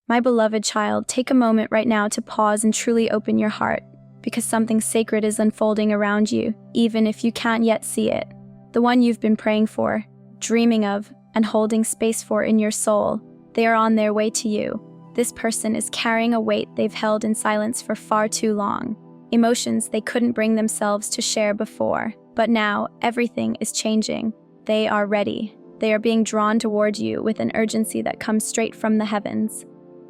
My beloved child, take a moment right now to pause and truly open your heart, because something sacred is unfolding around you, even if you can't yet see it. The one you've been praying for, dreaming of, and holding space for in your soul, they are on their way to you. This person is carrying a weight they've held in silence for far too long. Emotions they couldn't bring themselves to share before. But now, everything is changing. They are ready. They are being drawn toward you with an urgency that comes straight from the heavens.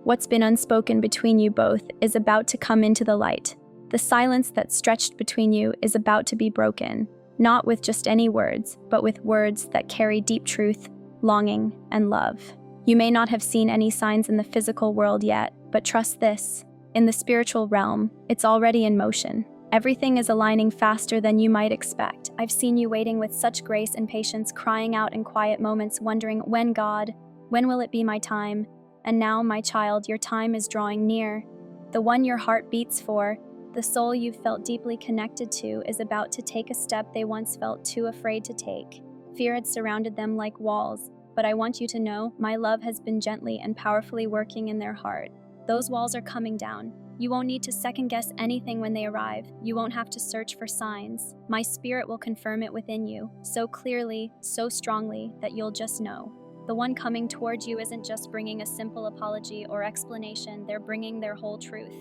What's been unspoken between you both is about to come into the light. The silence that stretched between you is about to be broken, not with just any words, but with words that carry deep truth, longing, and love. You may not have seen any signs in the physical world yet, but trust this. In the spiritual realm, it's already in motion. Everything is aligning faster than you might expect. I've seen you waiting with such grace and patience, crying out in quiet moments, wondering, when God, when will it be my time? And now, my child, your time is drawing near. The one your heart beats for, the soul you've felt deeply connected to, is about to take a step they once felt too afraid to take. Fear had surrounded them like walls, but I want you to know, my love has been gently and powerfully working in their heart. Those walls are coming down. You won't need to second-guess anything when they arrive. You won't have to search for signs. My spirit will confirm it within you, so clearly, so strongly, that you'll just know. The one coming towards you isn't just bringing a simple apology or explanation, they're bringing their whole truth.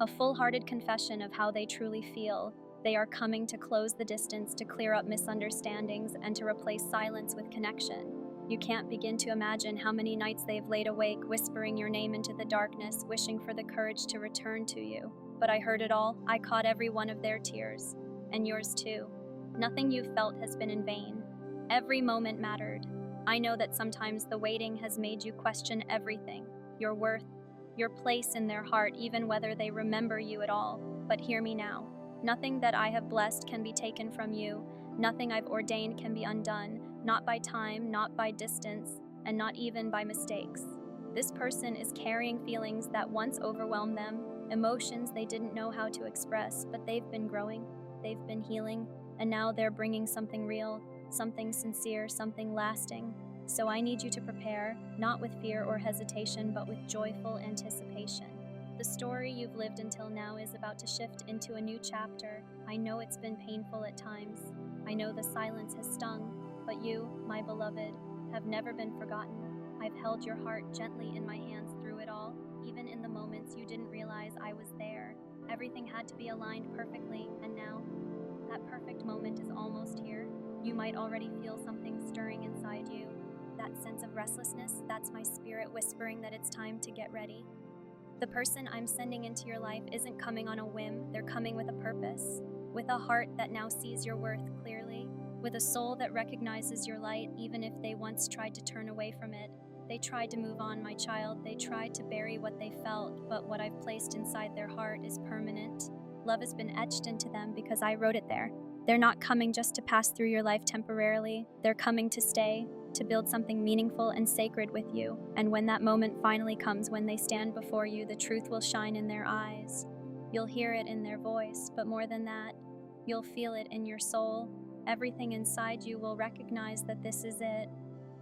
A full-hearted confession of how they truly feel. They are coming to close the distance, to clear up misunderstandings, and to replace silence with connection. You can't begin to imagine how many nights they've laid awake, whispering your name into the darkness, wishing for the courage to return to you. But I heard it all. I caught every one of their tears. And yours too. Nothing you've felt has been in vain. Every moment mattered. I know that sometimes the waiting has made you question everything. Your worth, your place in their heart, even whether they remember you at all. But hear me now. Nothing that I have blessed can be taken from you. Nothing I've ordained can be undone. Not by time, not by distance, and not even by mistakes. This person is carrying feelings that once overwhelmed them, emotions they didn't know how to express, but they've been growing, they've been healing, and now they're bringing something real, something sincere, something lasting. So I need you to prepare, not with fear or hesitation, but with joyful anticipation. The story you've lived until now is about to shift into a new chapter. I know it's been painful at times. I know the silence has stung, but you, my beloved, have never been forgotten. I've held your heart gently in my hands through it all, even in the moments you didn't realize I was there. Everything had to be aligned perfectly, and now, that perfect moment is almost here. You might already feel something stirring inside you. That sense of restlessness, that's my spirit whispering that it's time to get ready. The person I'm sending into your life isn't coming on a whim, they're coming with a purpose, with a heart that now sees your worth clearly, with a soul that recognizes your light even if they once tried to turn away from it. They tried to move on, my child, they tried to bury what they felt, but what I've placed inside their heart is permanent. Love has been etched into them because I wrote it there. They're not coming just to pass through your life temporarily, they're coming to stay, to build something meaningful and sacred with you. And when that moment finally comes, when they stand before you, the truth will shine in their eyes. You'll hear it in their voice, but more than that, you'll feel it in your soul. Everything inside you will recognize that this is it.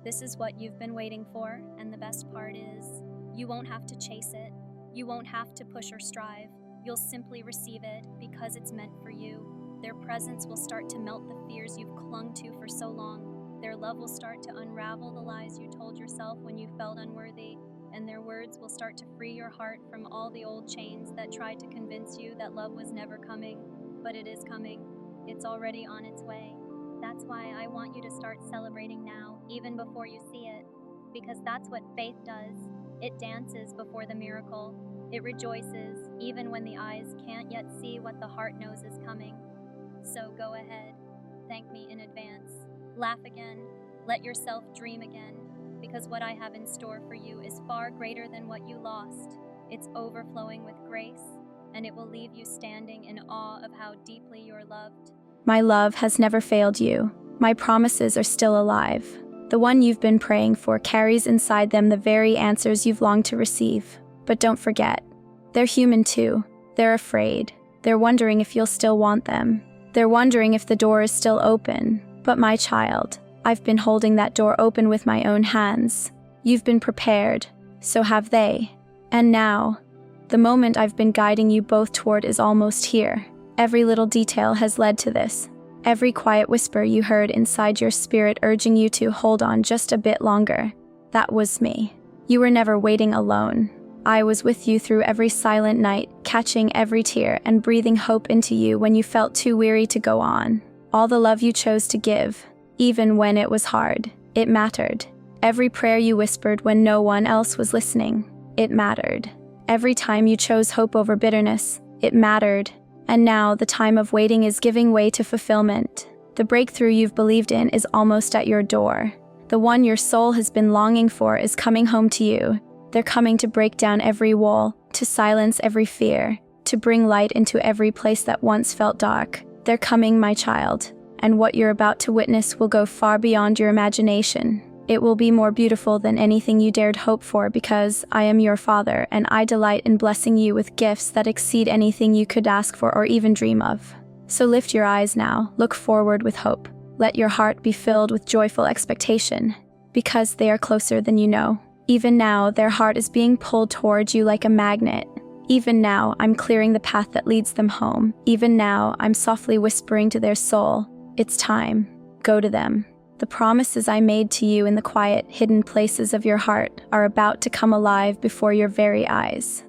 This is what you've been waiting for, and the best part is, you won't have to chase it. You won't have to push or strive. You'll simply receive it because it's meant for you. Their presence will start to melt the fears you've clung to for so long. Their love will start to unravel the lies you told yourself when you felt unworthy, and their words will start to free your heart from all the old chains that tried to convince you that love was never coming. But it is coming. It's already on its way. That's why I want you to start celebrating now, even before you see it, because that's what faith does. It dances before the miracle. It rejoices, even when the eyes can't yet see what the heart knows is coming. So go ahead. Thank me in advance. Laugh again. Let yourself dream again, because what I have in store for you is far greater than what you lost. It's overflowing with grace, and it will leave you standing in awe of how deeply you're loved. My love has never failed you. My promises are still alive. The one you've been praying for carries inside them the very answers you've longed to receive. But don't forget, they're human too. They're afraid. They're wondering if you'll still want them. They're wondering if the door is still open. But my child, I've been holding that door open with my own hands. You've been prepared, so have they. And now, the moment I've been guiding you both toward is almost here. Every little detail has led to this. Every quiet whisper you heard inside your spirit urging you to hold on just a bit longer. That was me. You were never waiting alone. I was with you through every silent night, catching every tear and breathing hope into you when you felt too weary to go on. All the love you chose to give, even when it was hard, it mattered. Every prayer you whispered when no one else was listening, it mattered. Every time you chose hope over bitterness, it mattered. And now the time of waiting is giving way to fulfillment. The breakthrough you've believed in is almost at your door. The one your soul has been longing for is coming home to you. They're coming to break down every wall, to silence every fear, to bring light into every place that once felt dark. They're coming, my child, and what you're about to witness will go far beyond your imagination. It will be more beautiful than anything you dared hope for because I am your Father and I delight in blessing you with gifts that exceed anything you could ask for or even dream of. So lift your eyes now, look forward with hope. Let your heart be filled with joyful expectation, because they are closer than you know. Even now, their heart is being pulled towards you like a magnet. Even now, I'm clearing the path that leads them home. Even now, I'm softly whispering to their soul, it's time. Go to them. The promises I made to you in the quiet, hidden places of your heart are about to come alive before your very eyes.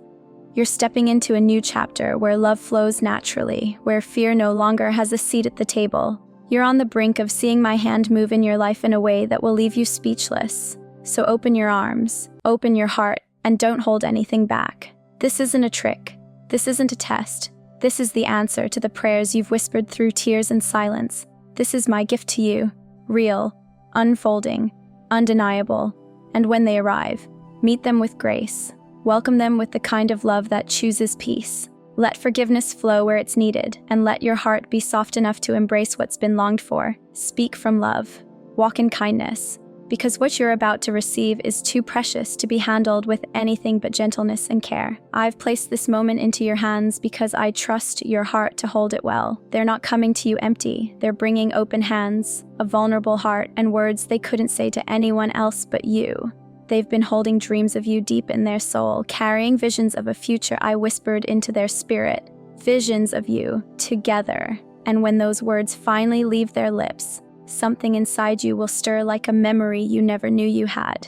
You're stepping into a new chapter where love flows naturally, where fear no longer has a seat at the table. You're on the brink of seeing my hand move in your life in a way that will leave you speechless. So open your arms, open your heart, and don't hold anything back. This isn't a trick. This isn't a test. This is the answer to the prayers you've whispered through tears and silence. This is my gift to you. Real, unfolding, undeniable, and when they arrive, meet them with grace. Welcome them with the kind of love that chooses peace. Let forgiveness flow where it's needed, and let your heart be soft enough to embrace what's been longed for. Speak from love. Walk in kindness, because what you're about to receive is too precious to be handled with anything but gentleness and care. I've placed this moment into your hands because I trust your heart to hold it well. They're not coming to you empty. They're bringing open hands, a vulnerable heart, and words they couldn't say to anyone else but you. They've been holding dreams of you deep in their soul, carrying visions of a future I whispered into their spirit. Visions of you, together. And when those words finally leave their lips, something inside you will stir like a memory you never knew you had.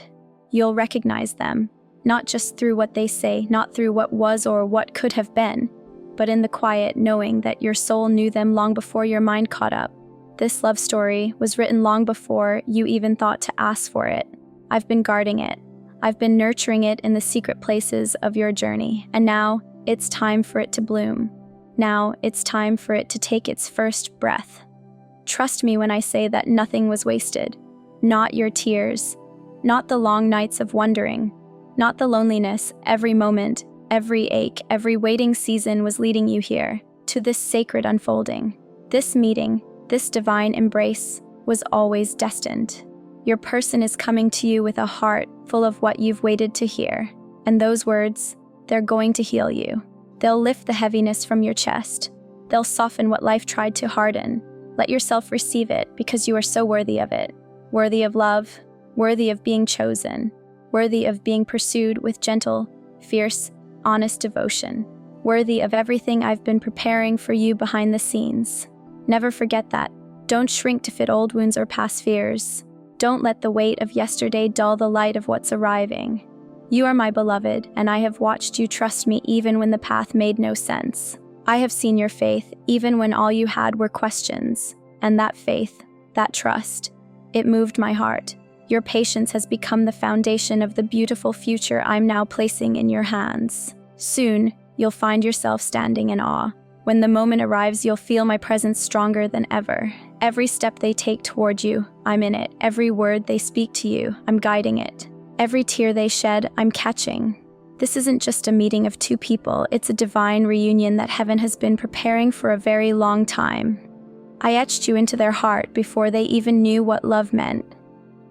You'll recognize them, not just through what they say, not through what was or what could have been, but in the quiet knowing that your soul knew them long before your mind caught up. This love story was written long before you even thought to ask for it. I've been guarding it. I've been nurturing it in the secret places of your journey, and now it's time for it to bloom. Now it's time for it to take its first breath. Trust me when I say that nothing was wasted. Not your tears, not the long nights of wondering, not the loneliness. Every moment, every ache, every waiting season was leading you here, to this sacred unfolding. This meeting, this divine embrace, was always destined. Your person is coming to you with a heart full of what you've waited to hear. And those words, they're going to heal you. They'll lift the heaviness from your chest. They'll soften what life tried to harden. Let yourself receive it because you are so worthy of it. Worthy of love, worthy of being chosen, worthy of being pursued with gentle, fierce, honest devotion. Worthy of everything I've been preparing for you behind the scenes. Never forget that. Don't shrink to fit old wounds or past fears. Don't let the weight of yesterday dull the light of what's arriving. You are my beloved, and I have watched you trust me even when the path made no sense. I have seen your faith even when all you had were questions. And that faith, that trust, it moved my heart. Your patience has become the foundation of the beautiful future I'm now placing in your hands. Soon, you'll find yourself standing in awe. When the moment arrives, you'll feel my presence stronger than ever. Every step they take toward you, I'm in it. Every word they speak to you, I'm guiding it. Every tear they shed, I'm catching. This isn't just a meeting of two people, it's a divine reunion that heaven has been preparing for a very long time. I etched you into their heart before they even knew what love meant.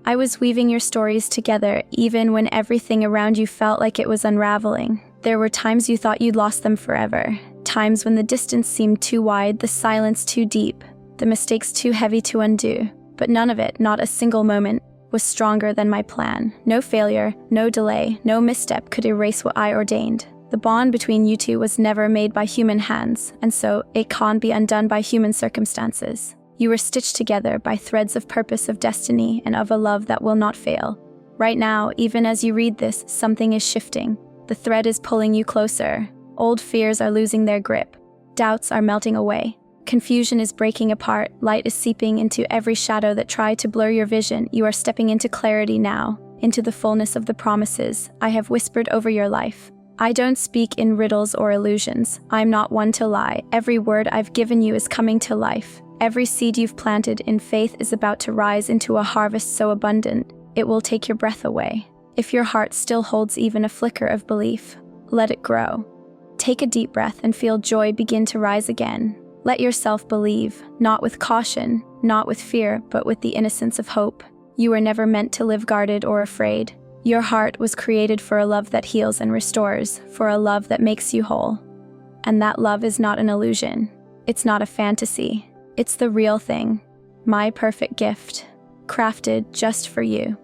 I was weaving your stories together even when everything around you felt like it was unraveling. There were times you thought you'd lost them forever. Times when the distance seemed too wide, the silence too deep, the mistakes too heavy to undo. But none of it, not a single moment, was stronger than my plan. No failure, no delay, no misstep could erase what I ordained. The bond between you two was never made by human hands, and so it can't be undone by human circumstances. You were stitched together by threads of purpose, of destiny, and of a love that will not fail. Right now, even as you read this, something is shifting. The thread is pulling you closer. Old fears are losing their grip. Doubts are melting away. Confusion is breaking apart. Light is seeping into every shadow that tried to blur your vision. You are stepping into clarity now, into the fullness of the promises I have whispered over your life. I don't speak in riddles or illusions. I'm not one to lie. Every word I've given you is coming to life. Every seed you've planted in faith is about to rise into a harvest so abundant, it will take your breath away. If your heart still holds even a flicker of belief, let it grow. Take a deep breath and feel joy begin to rise again. Let yourself believe, not with caution, not with fear, but with the innocence of hope. You were never meant to live guarded or afraid. Your heart was created for a love that heals and restores, for a love that makes you whole. And that love is not an illusion. It's not a fantasy. It's the real thing. My perfect gift, crafted just for you.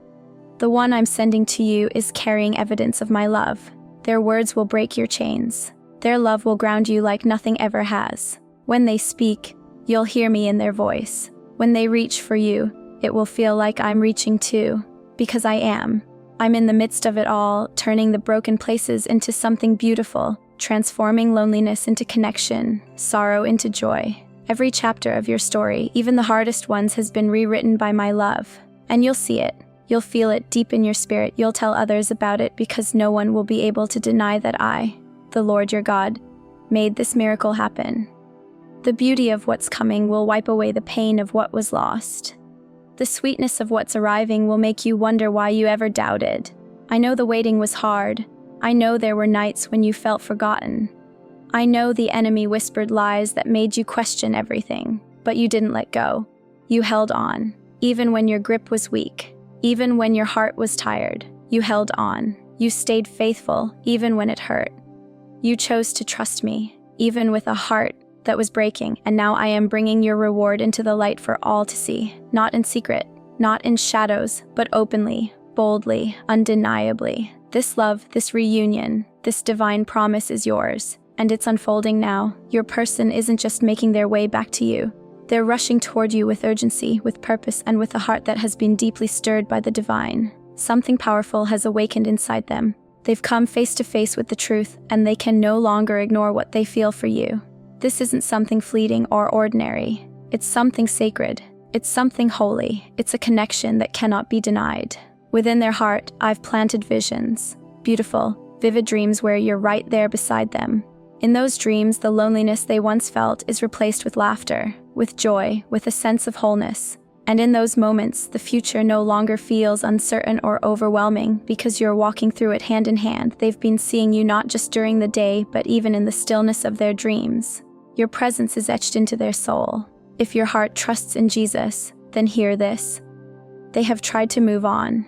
The one I'm sending to you is carrying evidence of my love. Their words will break your chains. Their love will ground you like nothing ever has. When they speak, you'll hear me in their voice. When they reach for you, it will feel like I'm reaching too, because I am. I'm in the midst of it all, turning the broken places into something beautiful, transforming loneliness into connection, sorrow into joy. Every chapter of your story, even the hardest ones, has been rewritten by my love. And you'll see it. You'll feel it deep in your spirit. You'll tell others about it because no one will be able to deny that I, the Lord your God, made this miracle happen. The beauty of what's coming will wipe away the pain of what was lost. The sweetness of what's arriving will make you wonder why you ever doubted. I know the waiting was hard. I know there were nights when you felt forgotten. I know the enemy whispered lies that made you question everything, but you didn't let go. You held on, even when your grip was weak, even when your heart was tired. You held on. You stayed faithful, even when it hurt. You chose to trust me, even with a heart that was breaking, and now I am bringing your reward into the light for all to see, not in secret, not in shadows, but openly, boldly, undeniably. This love, this reunion, this divine promise is yours, and it's unfolding now. Your person isn't just making their way back to you. They're rushing toward you with urgency, with purpose, and with a heart that has been deeply stirred by the divine. Something powerful has awakened inside them. They've come face to face with the truth, and they can no longer ignore what they feel for you. This isn't something fleeting or ordinary. It's something sacred. It's something holy. It's a connection that cannot be denied. Within their heart, I've planted visions. Beautiful, vivid dreams where you're right there beside them. In those dreams, the loneliness they once felt is replaced with laughter, with joy, with a sense of wholeness. And in those moments, the future no longer feels uncertain or overwhelming because you're walking through it hand in hand. They've been seeing you not just during the day, but even in the stillness of their dreams. Your presence is etched into their soul. If your heart trusts in Jesus, then hear this. They have tried to move on.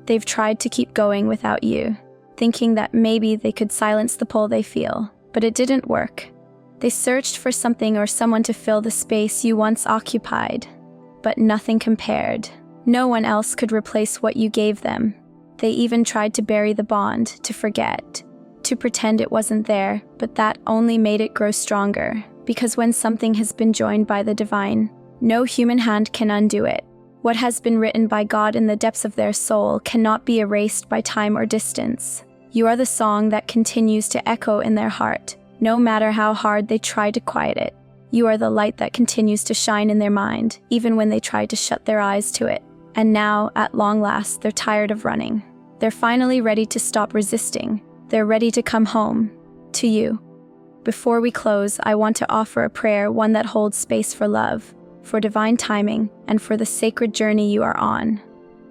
They've tried to keep going without you, thinking that maybe they could silence the pull they feel, but it didn't work. They searched for something or someone to fill the space you once occupied, but nothing compared. No one else could replace what you gave them. They even tried to bury the bond, to forget, to pretend it wasn't there, but that only made it grow stronger, because when something has been joined by the divine, no human hand can undo it. What has been written by God in the depths of their soul cannot be erased by time or distance. You are the song that continues to echo in their heart, no matter how hard they try to quiet it. You are the light that continues to shine in their mind, even when they try to shut their eyes to it. And now, at long last, they're tired of running. They're finally ready to stop resisting. They're ready to come home, to you. Before we close, I want to offer a prayer, one that holds space for love, for divine timing, and for the sacred journey you are on.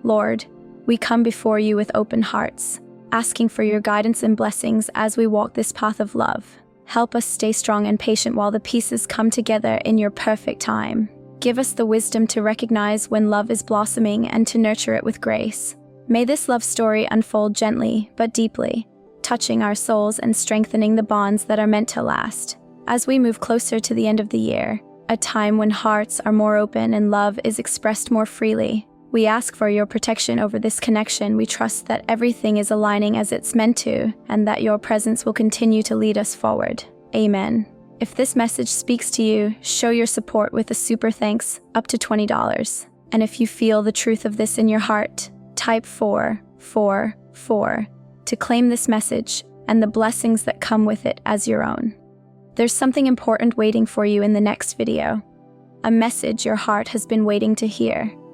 Lord, we come before you with open hearts, asking for your guidance and blessings as we walk this path of love. Help us stay strong and patient while the pieces come together in your perfect time. Give us the wisdom to recognize when love is blossoming and to nurture it with grace. May this love story unfold gently but deeply, touching our souls and strengthening the bonds that are meant to last. As we move closer to the end of the year, a time when hearts are more open and love is expressed more freely, We ask for your protection over this connection. We trust that everything is aligning as it's meant to, and that your presence will continue to lead us forward. Amen. If this message speaks to you, show your support with a super thanks up to $20. And if you feel the truth of this in your heart, type 444 to claim this message and the blessings that come with it as your own. There's something important waiting for you in the next video. A message your heart has been waiting to hear.